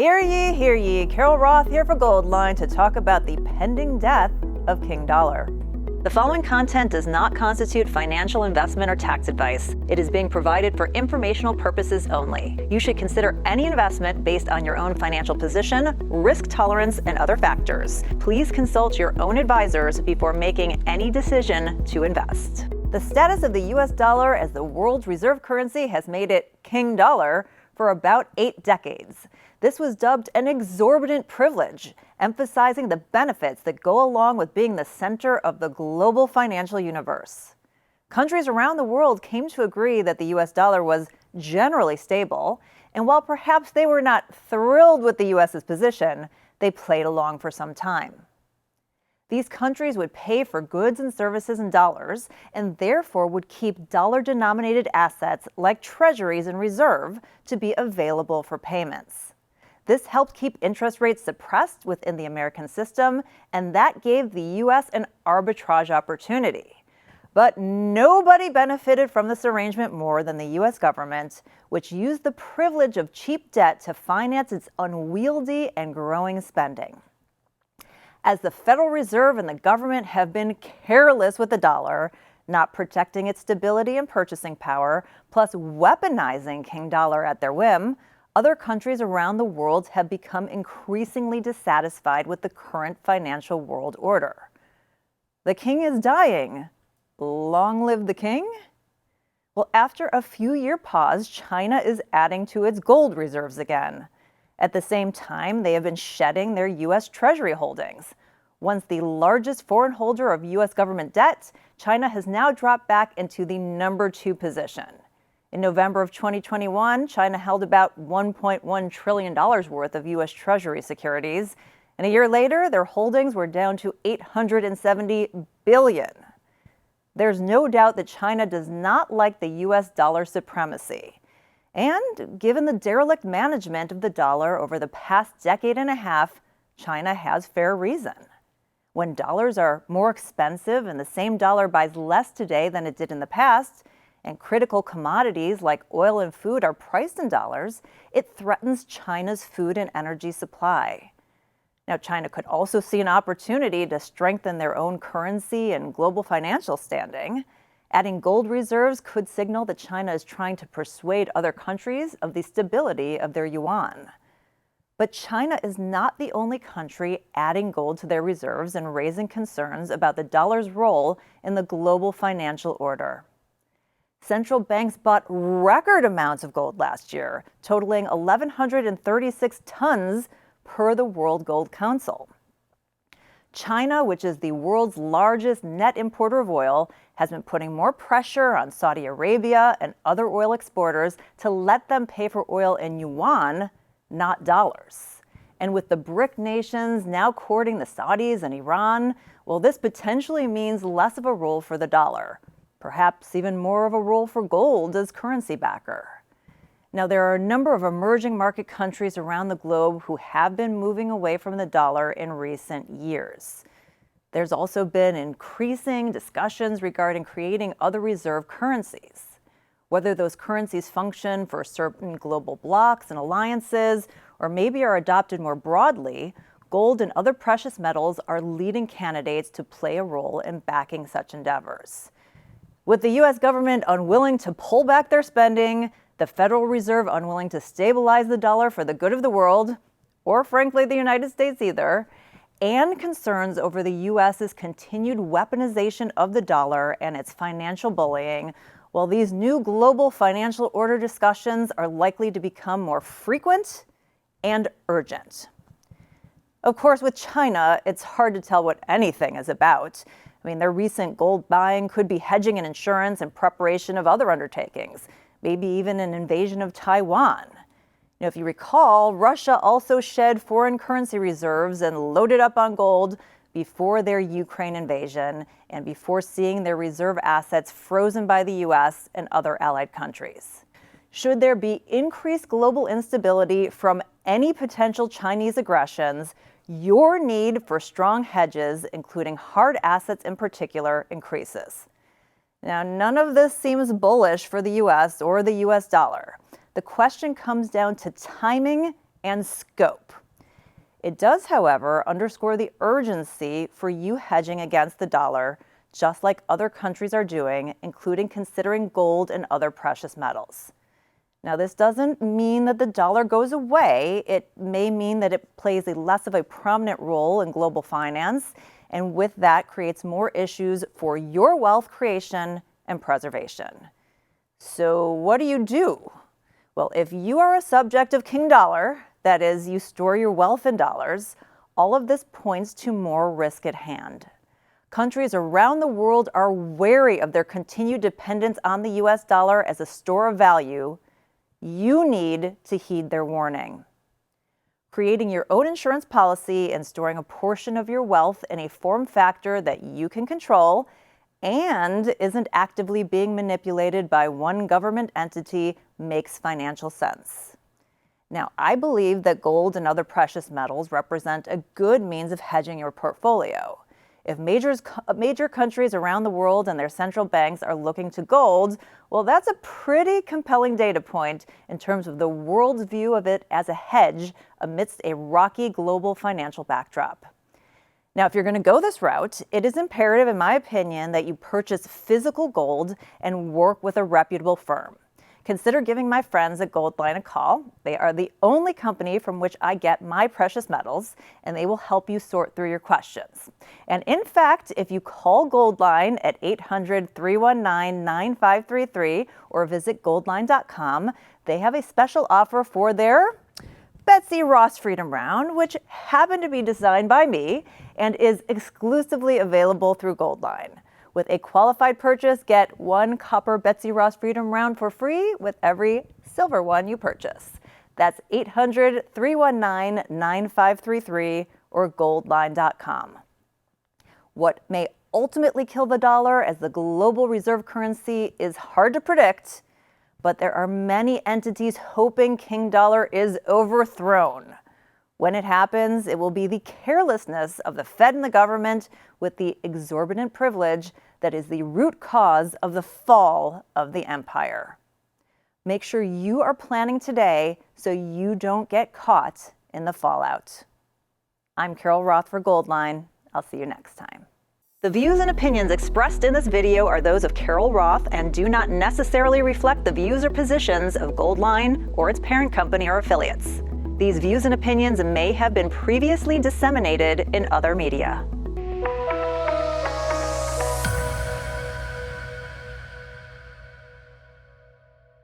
Hear ye, Carol Roth here for Goldline to talk about the pending death of King Dollar. The following content does not constitute financial investment or tax advice. It is being provided for informational purposes only. You should consider any investment based on your own financial position, risk tolerance, and other factors. Please consult your own advisors before making any decision to invest. The status of the US dollar as the world's reserve currency has made it King Dollar for about 8 decades. This was dubbed an exorbitant privilege, emphasizing the benefits that go along with being the center of the global financial universe. Countries around the world came to agree that the US dollar was generally stable, and while perhaps they were not thrilled with the US's position, they played along for some time. These countries would pay for goods and services in dollars and therefore would keep dollar-denominated assets like treasuries in reserve to be available for payments. This helped keep interest rates suppressed within the American system, and that gave the U.S. an arbitrage opportunity. But nobody benefited from this arrangement more than the U.S. government, which used the privilege of cheap debt to finance its unwieldy and growing spending. As the Federal Reserve and the government have been careless with the dollar, not protecting its stability and purchasing power, plus weaponizing King Dollar at their whim, other countries around the world have become increasingly dissatisfied with the current financial world order. The king is dying. Long live the king? Well, after a few-year pause, China is adding to its gold reserves again. At the same time, they have been shedding their U.S. Treasury holdings. Once the largest foreign holder of U.S. government debt, China has now dropped back into the number 2 position. In November of 2021, China held about $1.1 trillion worth of U.S. Treasury securities, and a year later, their holdings were down to $870 billion. There's no doubt that China does not like the U.S. dollar supremacy. And given the derelict management of the dollar over the past decade and a half, China has fair reason. When dollars are more expensive and the same dollar buys less today than it did in the past, and critical commodities like oil and food are priced in dollars, it threatens China's food and energy supply. Now, China could also see an opportunity to strengthen their own currency and global financial standing. Adding gold reserves could signal that China is trying to persuade other countries of the stability of their yuan. But China is not the only country adding gold to their reserves and raising concerns about the dollar's role in the global financial order. Central banks bought record amounts of gold last year, totaling 1,136 tons per the World Gold Council. China, which is the world's largest net importer of oil, has been putting more pressure on Saudi Arabia and other oil exporters to let them pay for oil in yuan, not dollars. And with the BRIC nations now courting the Saudis and Iran, well, this potentially means less of a role for the dollar. Perhaps even more of a role for gold as currency backer. Now, there are a number of emerging market countries around the globe who have been moving away from the dollar in recent years. There's also been increasing discussions regarding creating other reserve currencies. Whether those currencies function for certain global blocs and alliances, or maybe are adopted more broadly, gold and other precious metals are leading candidates to play a role in backing such endeavors. With the U.S. government unwilling to pull back their spending, the Federal Reserve unwilling to stabilize the dollar for the good of the world, or frankly the United States either, and concerns over the U.S.'s continued weaponization of the dollar and its financial bullying, well, these new global financial order discussions are likely to become more frequent and urgent. Of course, with China, it's hard to tell what anything is about. Their recent gold buying could be hedging and insurance in preparation of other undertakings, maybe even an invasion of Taiwan. If you recall, Russia also shed foreign currency reserves and loaded up on gold before their Ukraine invasion and before seeing their reserve assets frozen by the U.S. and other allied countries. Should there be increased global instability from any potential Chinese aggressions, your need for strong hedges, including hard assets in particular, increases. Now, none of this seems bullish for the U.S. or the U.S. dollar. The question comes down to timing and scope. It does, however, underscore the urgency for you hedging against the dollar, just like other countries are doing, including considering gold and other precious metals. Now, this doesn't mean that the dollar goes away. It may mean that it plays less of a prominent role in global finance, and with that creates more issues for your wealth creation and preservation. So what do you do? Well, if you are a subject of King Dollar, that is, you store your wealth in dollars, all of this points to more risk at hand. Countries around the world are wary of their continued dependence on the US dollar as a store of value. You need to heed their warning. Creating your own insurance policy and storing a portion of your wealth in a form factor that you can control and isn't actively being manipulated by one government entity makes financial sense. Now, I believe that gold and other precious metals represent a good means of hedging your portfolio. If major countries around the world and their central banks are looking to gold, well, that's a pretty compelling data point in terms of the world's view of it as a hedge amidst a rocky global financial backdrop. Now, if you're going to go this route, it is imperative, in my opinion, that you purchase physical gold and work with a reputable firm. Consider giving my friends at Goldline a call. They are the only company from which I get my precious metals, and they will help you sort through your questions. And in fact, if you call Goldline at 800-319-9533 or visit goldline.com, they have a special offer for their Betsy Ross Freedom Round, which happened to be designed by me and is exclusively available through Goldline. With a qualified purchase, get one copper Betsy Ross Freedom Round for free with every silver one you purchase. That's 800-319-9533 or goldline.com. What may ultimately kill the dollar as the global reserve currency is hard to predict, but there are many entities hoping King Dollar is overthrown. When it happens, it will be the carelessness of the Fed and the government with the exorbitant privilege that is the root cause of the fall of the empire. Make sure you are planning today so you don't get caught in the fallout. I'm Carol Roth for Goldline. I'll see you next time. The views and opinions expressed in this video are those of Carol Roth and do not necessarily reflect the views or positions of Goldline or its parent company or affiliates. These views and opinions may have been previously disseminated in other media.